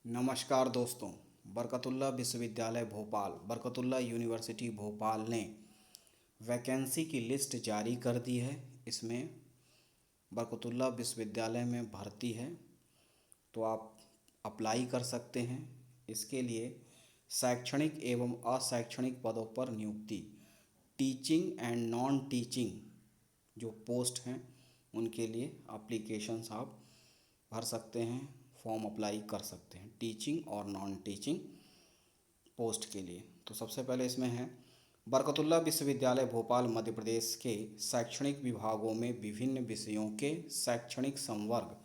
नमस्कार दोस्तों। बरकतुल्लाह विश्वविद्यालय भोपाल, बरकतुल्लाह यूनिवर्सिटी भोपाल ने वैकेंसी की लिस्ट जारी कर दी है। इसमें बरकतुल्लाह विश्वविद्यालय में भर्ती है तो आप अप्लाई कर सकते हैं। इसके लिए शैक्षणिक एवं अशैक्षणिक पदों पर नियुक्ति, टीचिंग एंड नॉन टीचिंग जो पोस्ट हैं उनके लिए एप्लीकेशंस आप भर सकते हैं, फॉर्म अप्लाई कर सकते हैं टीचिंग और नॉन टीचिंग पोस्ट के लिए। तो सबसे पहले इसमें है बरकतुल्लाह विश्वविद्यालय भोपाल मध्य प्रदेश के शैक्षणिक विभागों में विभिन्न विषयों के शैक्षणिक संवर्ग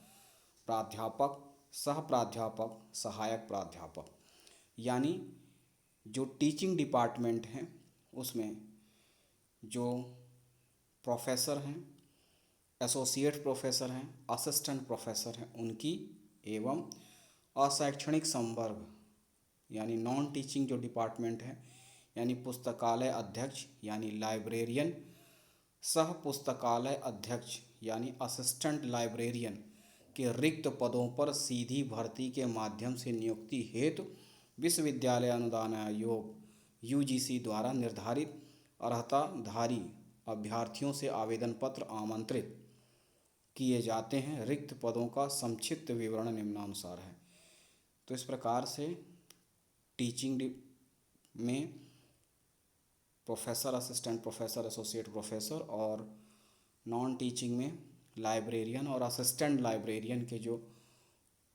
प्राध्यापक, सह प्राध्यापक, सहायक प्राध्यापक, यानी जो टीचिंग डिपार्टमेंट हैं उसमें जो प्रोफेसर हैं, एसोसिएट प्रोफेसर हैं, असिस्टेंट प्रोफेसर हैं उनकी, एवं अशैक्षणिक संवर्ग यानी नॉन टीचिंग जो डिपार्टमेंट है यानी पुस्तकालय अध्यक्ष यानी लाइब्रेरियन, सह पुस्तकालय अध्यक्ष यानी असिस्टेंट लाइब्रेरियन के रिक्त पदों पर सीधी भर्ती के माध्यम से नियुक्ति हेतु विश्वविद्यालय अनुदान आयोग यूजीसी द्वारा निर्धारित अर्हताधारी अभ्यर्थियों से आवेदन पत्र आमंत्रित किए जाते हैं। रिक्त पदों का संक्षिप्त विवरण निम्नानुसार है। तो इस प्रकार से टीचिंग में professor, assistant professor, associate professor और नॉन टीचिंग में लाइब्रेरियन और असिस्टेंट लाइब्रेरियन के जो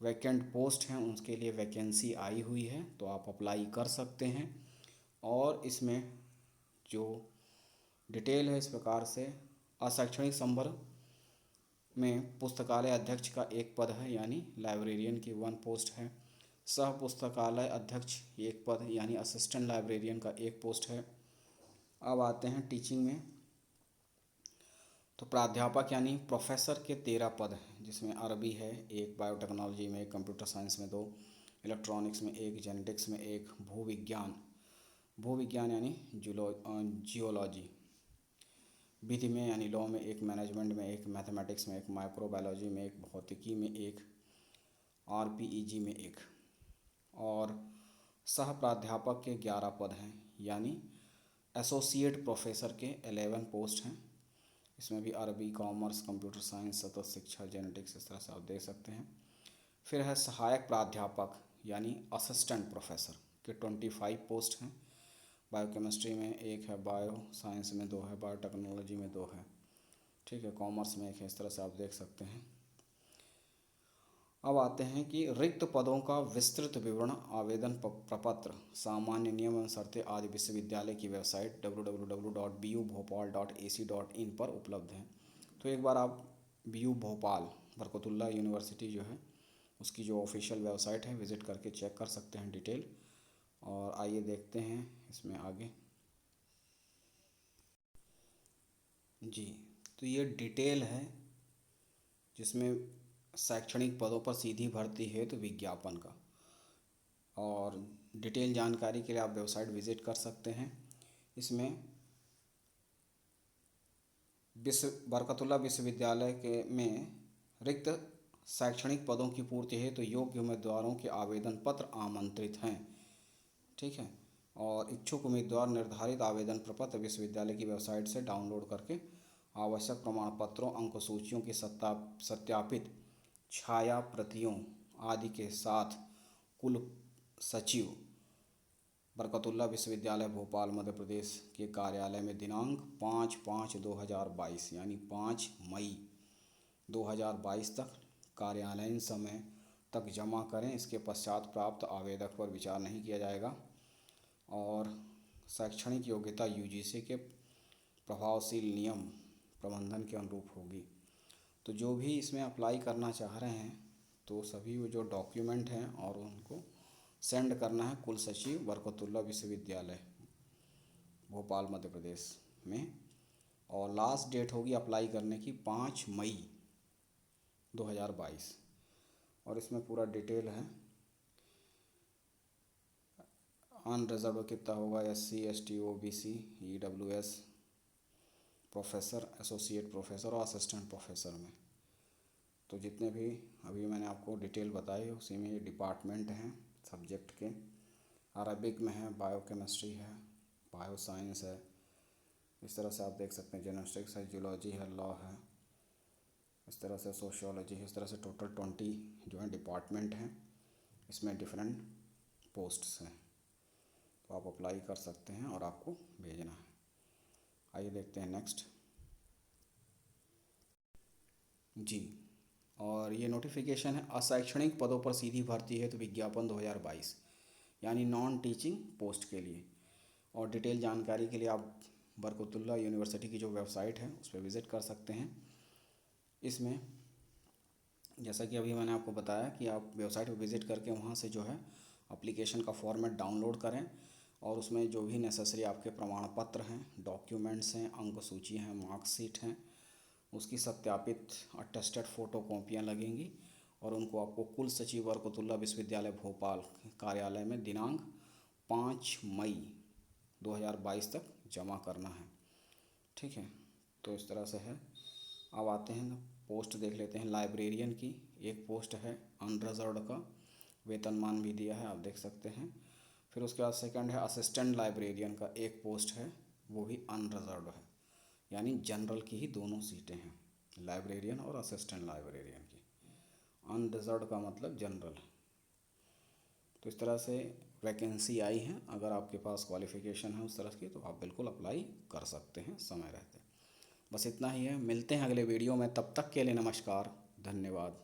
वैकेंट पोस्ट हैं उनके लिए वैकेंसी आई हुई है, तो आप अप्लाई कर सकते हैं। और इसमें जो डिटेल है इस प्रकार से, अशैक्षणिक संवर्ग में पुस्तकालय अध्यक्ष का एक पद है यानी लाइब्रेरियन की 1 पोस्ट है। सह पुस्तकालय अध्यक्ष एक पद यानी असिस्टेंट लाइब्रेरियन का एक पोस्ट है। अब आते हैं टीचिंग में, तो प्राध्यापक यानी प्रोफेसर के 13 पद हैं, जिसमें अरबी है एक, बायोटेक्नोलॉजी में एक, कंप्यूटर साइंस में 2, इलेक्ट्रॉनिक्स में एक, जेनेटिक्स में एक, भूविज्ञान यानी जियोलॉजी, विधि में यानी लॉ में एक, मैनेजमेंट में एक, मैथमेटिक्स में एक, माइक्रोबायोलॉजी में एक, भौतिकी में एक, आरपीईजी में एक। और सह प्राध्यापक के 11 पद हैं यानी एसोसिएट प्रोफेसर के 11 पोस्ट हैं। इसमें भी अरबी, कॉमर्स, कंप्यूटर साइंस, सतत शिक्षा, जेनेटिक्स, इस तरह से आप देख सकते हैं। फिर है सहायक प्राध्यापक यानी असिस्टेंट प्रोफेसर के 25 पोस्ट हैं। बायोकेमिस्ट्री में एक है, बायो साइंस में 2 है, बायोटेक्नोलॉजी में 2 है, ठीक है, कॉमर्स में एक है, इस तरह से आप देख सकते हैं। अब आते हैं कि रिक्त पदों का विस्तृत विवरण, आवेदन प्रपत्र, सामान्य नियम एवं शर्तें आदि विश्वविद्यालय की वेबसाइट www.bubhopal.ac.in पर उपलब्ध हैं। तो एक बार आप BU भोपाल, बरकतुल्लाह यूनिवर्सिटी जो है उसकी जो ऑफिशियल वेबसाइट है विज़िट करके चेक कर सकते हैं डिटेल। और आइए देखते हैं इसमें आगे जी। तो ये डिटेल है जिसमें शैक्षणिक पदों पर सीधी भर्ती हेतु विज्ञापन का, और डिटेल जानकारी के लिए आप वेबसाइट विज़िट कर सकते हैं। इसमें बरकतुल्लाह विश्वविद्यालय के में रिक्त शैक्षणिक पदों की पूर्ति हेतु योग्य उम्मीदवारों के आवेदन पत्र आमंत्रित हैं, ठीक है। और इच्छुक उम्मीदवार निर्धारित आवेदन प्रपत्र विश्वविद्यालय की वेबसाइट से डाउनलोड करके आवश्यक प्रमाण पत्रों, अंक सूचियों की सत्यापित छाया प्रतियों आदि के साथ कुल सचिव बरकतुल्लाह विश्वविद्यालय भोपाल मध्य प्रदेश के कार्यालय में दिनांक 5/5/2022 यानी 5 मई 2022 तक कार्यालयीन समय तक जमा करें। इसके पश्चात प्राप्त आवेदक पर विचार नहीं किया जाएगा। और शैक्षणिक योग्यता यूजीसी के प्रभावशील नियम प्रबंधन के अनुरूप होगी। तो जो भी इसमें अप्लाई करना चाह रहे हैं तो सभी वो जो डॉक्यूमेंट हैं और उनको सेंड करना है कुल सचिव बरकतुल्लाह विश्वविद्यालय भोपाल मध्य प्रदेश में। और लास्ट डेट होगी अप्लाई करने की 5 मई 2022। और इसमें पूरा डिटेल है, अनरिजर्व कितना होगा, SC ST OBC EWS, professor, associate professor और असिस्टेंट प्रोफेसर में। तो जितने भी अभी मैंने आपको डिटेल बताई उसी में ये डिपार्टमेंट हैं सब्जेक्ट के। अरबिक में है, बायोकेमिस्ट्री है, बायो साइंस है, इस तरह से आप देख सकते हैं जेनेटिक्स है, जूलॉजी है, लॉ है, इस तरह से सोशियोलॉजी है। इस तरह से टोटल 20 जो है डिपार्टमेंट हैं, इसमें डिफरेंट पोस्ट्स हैं। तो आप अप्लाई कर सकते हैं और आपको भेजना है। आइए देखते हैं नेक्स्ट जी। और ये नोटिफिकेशन है अशैक्षणिक पदों पर सीधी भर्ती है तो विज्ञापन 2022, यानी नॉन टीचिंग पोस्ट के लिए। और डिटेल जानकारी के लिए आप बरकतुल्लाह यूनिवर्सिटी की जो वेबसाइट है उस पर विज़िट कर सकते हैं। इसमें जैसा कि अभी मैंने आपको बताया कि आप वेबसाइट पर विज़िट करके वहाँ से जो है एप्लीकेशन का फॉर्मेट डाउनलोड करें और उसमें जो भी नेसेसरी आपके प्रमाण पत्र हैं, डॉक्यूमेंट्स हैं, अंक सूची हैं, मार्कशीट हैं, उसकी सत्यापित अटेस्टेड फ़ोटो कॉपियाँ लगेंगी और उनको आपको कुल सचिव बरकतुल्लाह विश्वविद्यालय भोपाल कार्यालय में दिनांक 5 मई 2022 तक जमा करना है। ठीक है, तो इस तरह से है। अब आते हैं पोस्ट देख लेते हैं। लाइब्रेरियन की एक पोस्ट है अनरिजर्व्ड का, वेतनमान भी दिया है, आप देख सकते हैं। फिर उसके बाद सेकंड है असिस्टेंट लाइब्रेरियन का एक पोस्ट है, वो भी अनरिजर्व्ड है, यानी जनरल की ही दोनों सीटें हैं, लाइब्रेरियन और असिस्टेंट लाइब्रेरियन की। अनरिजर्व्ड का मतलब जनरल। तो इस तरह से वैकेंसी आई है। अगर आपके पास क्वालिफ़िकेशन है उस तरह की तो आप बिल्कुल अप्लाई कर सकते हैं समय रहते। बस इतना ही है, मिलते हैं अगले वीडियो में, तब तक के लिए नमस्कार, धन्यवाद।